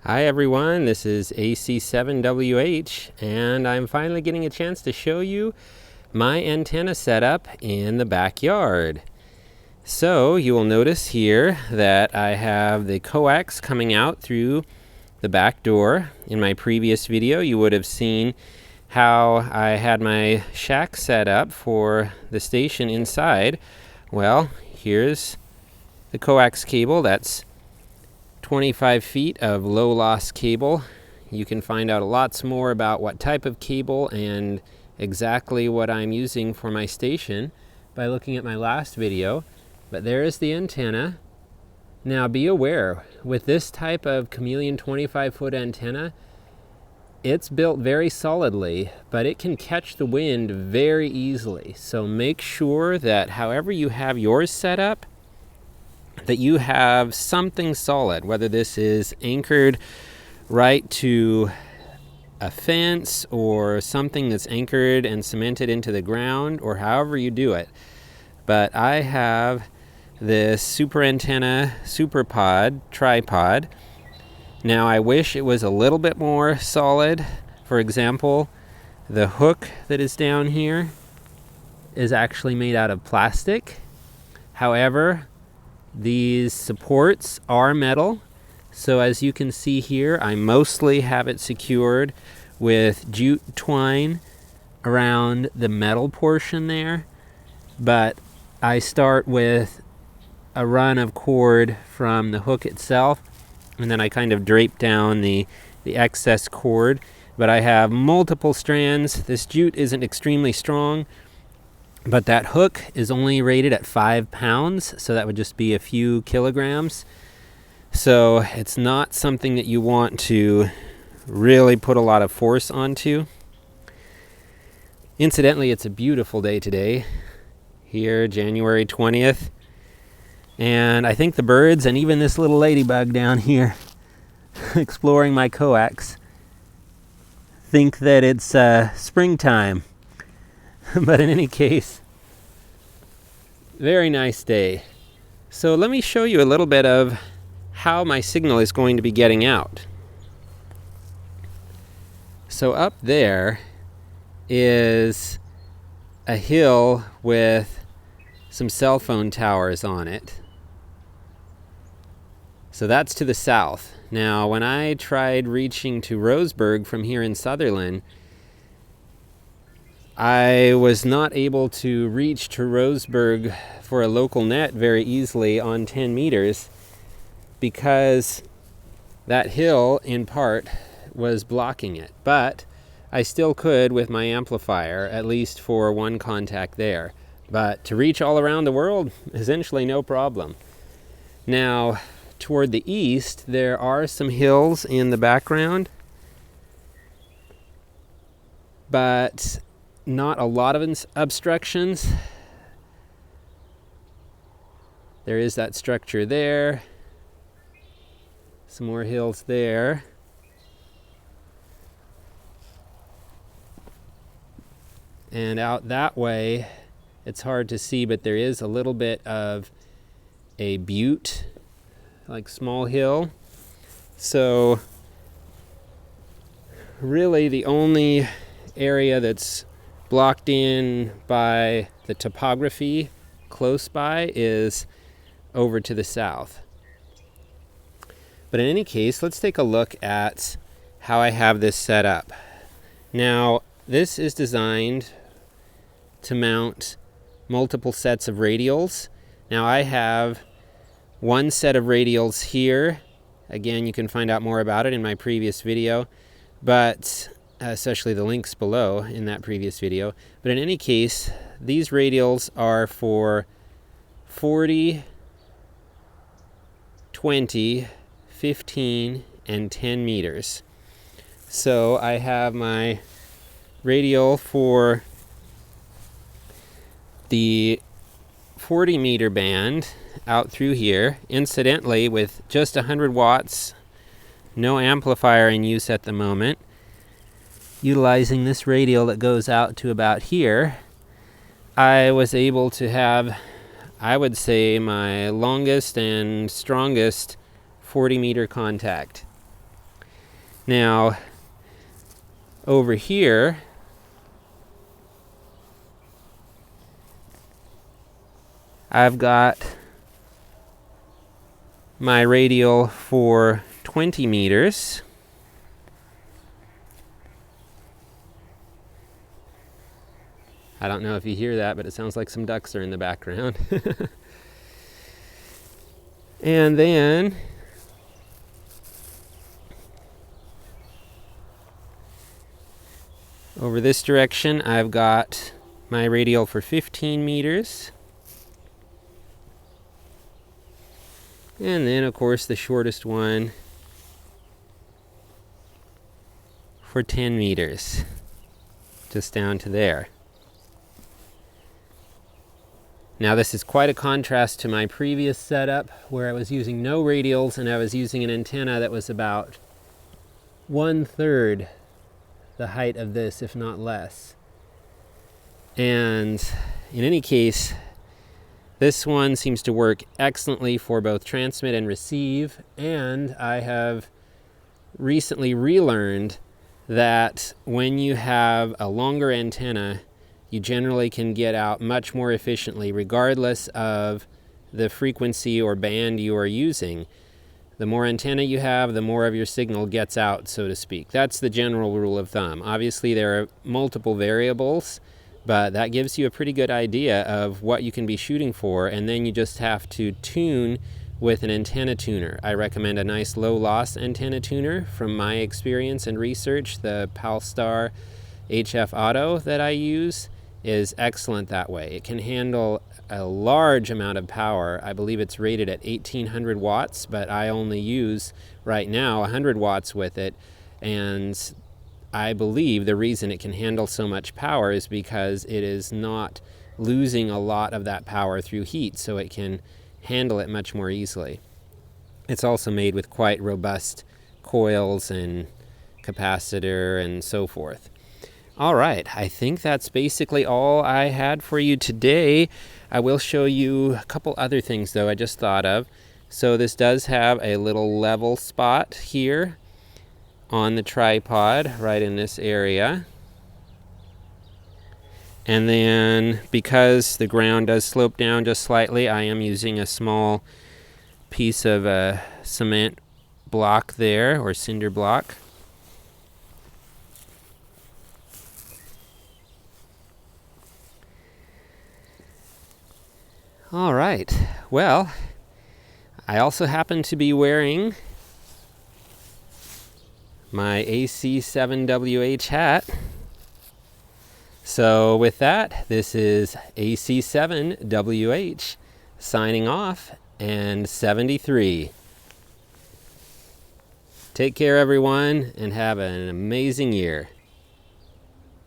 Hi everyone, this is AC7WH, and I'm finally getting a chance to show you my antenna setup in the backyard. So you will notice here that I have the coax coming out through the back door. In my previous video you would have seen how I had my shack set up for the station inside. Well, here's the coax cable. That's 25 feet of low loss cable. You can find out lots more about what type of cable and exactly what I'm using for my station by looking at my last video. But there is the antenna. Now be aware, with this type of Chameleon 25-foot antenna, it's built very solidly, but it can catch the wind very easily. So make sure that however you have yours set up, that you have something solid, whether this is anchored right to a fence or something that's anchored and cemented into the ground, or however you do it. But I have this super antenna SuperPod tripod. Now I wish it was a little bit more solid. For example, the hook that is down here is actually made out of plastic. However, these supports are metal, so as you can see here, I mostly have it secured with jute twine around the metal portion there, but I start with a run of cord from the hook itself, and then I kind of drape down the excess cord, but I have multiple strands. This jute isn't extremely strong, but that hook is only rated at 5 pounds, so that would just be a few kilograms. So it's not something that you want to really put a lot of force onto. Incidentally, it's a beautiful day today, here, January 20th. And I think the birds and even this little ladybug down here exploring my coax think that it's springtime. But in any case, very nice day. So let me show you a little bit of how my signal is going to be getting out. So up there is a hill with some cell phone towers on it. So that's to the south. Now, when I tried reaching to Roseburg from here in Sutherland, I was not able to reach to Roseburg for a local net very easily on 10 meters because that hill, in part, was blocking it. But I still could with my amplifier, at least for one contact there. But to reach all around the world, essentially no problem. Now, toward the east, there are some hills in the background, but not a lot of obstructions. There is that structure there. Some more hills there. And out that way, it's hard to see, but there is a little bit of a butte, like small hill. So really the only area that's blocked in by the topography close by is over to the south. But in any case, let's take a look at how I have this set up. Now, this is designed to mount multiple sets of radials. Now I have one set of radials here. Again, you can find out more about it in my previous video, but especially the links below in that previous video. But in any case, these radials are for 40, 20, 15, and 10 meters. So I have my radial for the 40 meter band out through here, incidentally with just 100 watts, no amplifier in use at the moment, utilizing this radial that goes out to about here. I was able to have, I would say, my longest and strongest 40 meter contact. Now, over here, I've got my radial for 20 meters. I don't know if you hear that, but it sounds like some ducks are in the background. And then over this direction, I've got my radial for 15 meters. And then, of course, the shortest one for 10 meters, just down to there. Now, this is quite a contrast to my previous setup where I was using no radials and I was using an antenna that was about 1/3 the height of this, if not less. And in any case, this one seems to work excellently for both transmit and receive, and I have recently relearned that when you have a longer antenna, you generally can get out much more efficiently regardless of the frequency or band you are using. The more antenna you have, the more of your signal gets out, so to speak. That's the general rule of thumb. Obviously, there are multiple variables, but that gives you a pretty good idea of what you can be shooting for, and then you just have to tune with an antenna tuner. I recommend a nice low loss antenna tuner. From my experience and research, the Palstar HF Auto that I use is excellent that way. It can handle a large amount of power. I believe it's rated at 1800 watts, but I only use right now 100 watts with it, and I believe the reason it can handle so much power is because it is not losing a lot of that power through heat, so it can handle it much more easily. It's also made with quite robust coils and capacitor and so forth. All right, I think that's basically all I had for you today. I will show you a couple other things though I just thought of. So this does have a little level spot here on the tripod right in this area. And then because the ground does slope down just slightly, I am using a small piece of a cement block there, or cinder block. All right, well, I also happen to be wearing my AC7WH hat. So with that, this is AC7WH signing off, and 73. Take care, everyone, and have an amazing year.